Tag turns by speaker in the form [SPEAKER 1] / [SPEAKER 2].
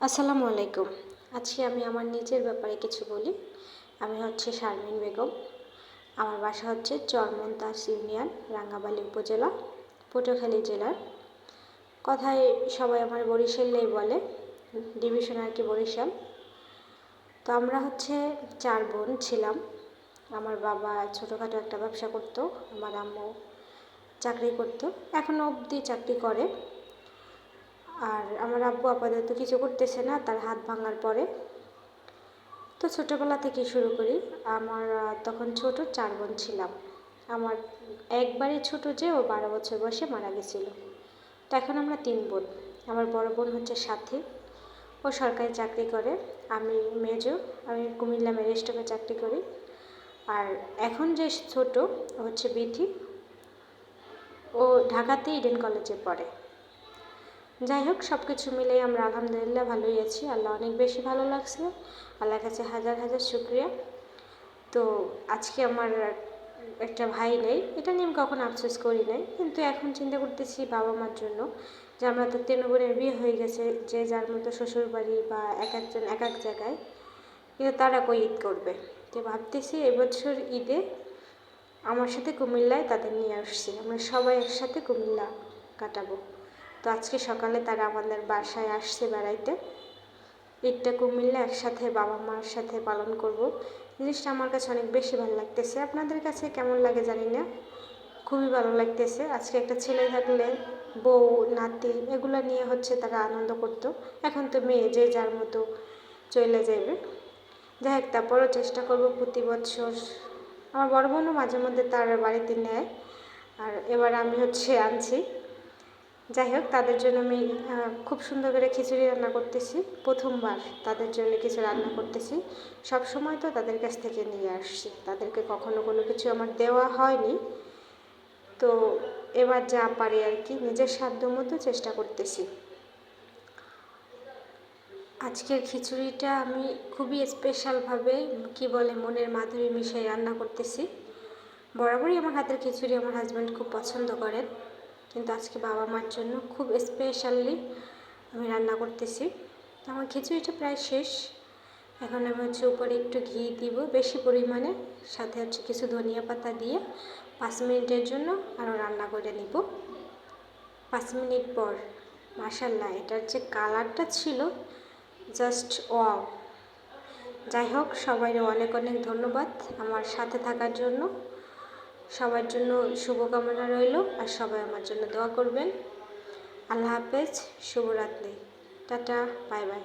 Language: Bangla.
[SPEAKER 1] আসসালামু আলাইকুম। আজকে আমি আমার নিজের ব্যাপারে কিছু বলি। আমি হচ্ছে শারমিন বেগম। আমার বাসা হচ্ছে চরমন্তাস ইউনিয়ন, রাঙ্গাবালী উপজেলা, পটুয়াখালী জেলার। কথায় সবাই আমার বরিশালেই বলে, ডিভিশন আর কি বরিশাল। তো আমরা হচ্ছে 4 বোন ছিলাম। আমার বাবা ছোটোখাটো একটা ব্যবসা করতো, আমার আম্মু চাকরি করতো, এখনও অবধি চাকরি করে। আর আমার আব্বু আপাতত কিছু করতেছে না, তার হাত ভাঙার পরে। তো ছোটোবেলা থেকে শুরু করি। আমার তখন ছোট 4 বোন ছিলাম। আমার একবারই ছোট যে ও 12 বছর বয়সে মারা গেছিলো। তো এখন আমরা 3 বোন। আমার বড় বোন হচ্ছে সাথী, ও সরকারি চাকরি করে। আমি মেজো, আমি কুমিল্লা ম্যারিস্টমে চাকরি করি। আর এখন যে ছোট ও হচ্ছে বিথি, ও ঢাকাতে ইডেন কলেজে পড়ে। যাই হোক, সব কিছু মিলেই আমরা আলহামদুলিল্লাহ ভালোই আছি। আল্লাহ অনেক বেশি ভালো লাগছে, আল্লাহর কাছে হাজার হাজার শুকরিয়া। তো আজকে আমার একটা ভাই নেই, এটা নিয়ে আমি কখনো আফসোস করি নাই, কিন্তু এখন চিন্তা করতেছি বাবা মার জন্য, যে আমরা তো 3 বোনের বিয়ে হয়ে গেছে, যে যার মতো শ্বশুর বাড়ি বা এক একজন এক এক জায়গায়, কিন্তু তারা কই ঈদ করবে। তো ভাবতেছি এবছর ঈদে আমার সাথে কুমিল্লায় তাদের নিয়ে আসছি, আমরা সবাই একসাথে কুমিল্লা কাটাবো। তো আজকে সকালে তারা আমাদের বাসায় আসছে বেড়াইতে। ঈদটা কুমিল্লা একসাথে বাবা মার সাথে পালন করব। জিনিসটা আমার কাছে অনেক বেশি ভালো লাগতেছে। আপনাদের কাছে কেমন লাগে জানি না, খুবই ভালো লাগতেছে। আজকে একটা ছেলে থাকলে বউ নাতি এগুলো নিয়ে হচ্ছে তারা আনন্দ করতো, এখন তো মেয়ে যে যার মতো চলে যাবে। যাই হোক, তারপরও চেষ্টা করব প্রতি বছর। আমার বড় বোনও মাঝে মধ্যে তার বাড়িতে নেয়, আর এবার আমি হচ্ছে আনছি। যাই হোক, তাদের জন্য আমি খুব সুন্দর করে খিচুড়ি রান্না করতেছি। প্রথমবার তাদের জন্য কিছু রান্না করতেছি। সব সময় তো তাদের কাছ থেকে নিয়ে আসছি, তাদেরকে কখনো কোনো কিছু আমার দেওয়া হয়নি। তো এবার যা পারি আর কি, নিজের সাধ্য মতো চেষ্টা করতেছি। আজকের খিচুড়িটা আমি খুবই স্পেশালভাবে, কি বলে, মনের মাধুরী মিশিয়ে রান্না করতেছি। বরাবরই আমার হাতের খিচুড়ি আমার হাজব্যান্ড খুব পছন্দ করেন, কিন্তু আজকে বাবা মার জন্য খুব স্পেশালি আমি রান্না করতেছি। আমার খিচুড়িটা প্রায় শেষ। এখন আমি হচ্ছে উপরে একটু ঘি দিব বেশি পরিমাণে, সাথে হচ্ছে কিছু ধনিয়া পাতা দিয়ে 5 মিনিটের জন্য আরও রান্না করে নিব। 5 মিনিট পর মাশাল্লাহ, এটার যে কালারটা ছিল জাস্ট ওয়াও। যাই হোক, সবাইকে অনেক অনেক ধন্যবাদ আমার সাথে থাকার জন্য। সবার জন্য শুভকামনা রইল, আর সবাই আমার জন্য দোয়া করবেন। আল্লাহ হাফেজ, শুভরাত্রি, টাটা, বাই বাই।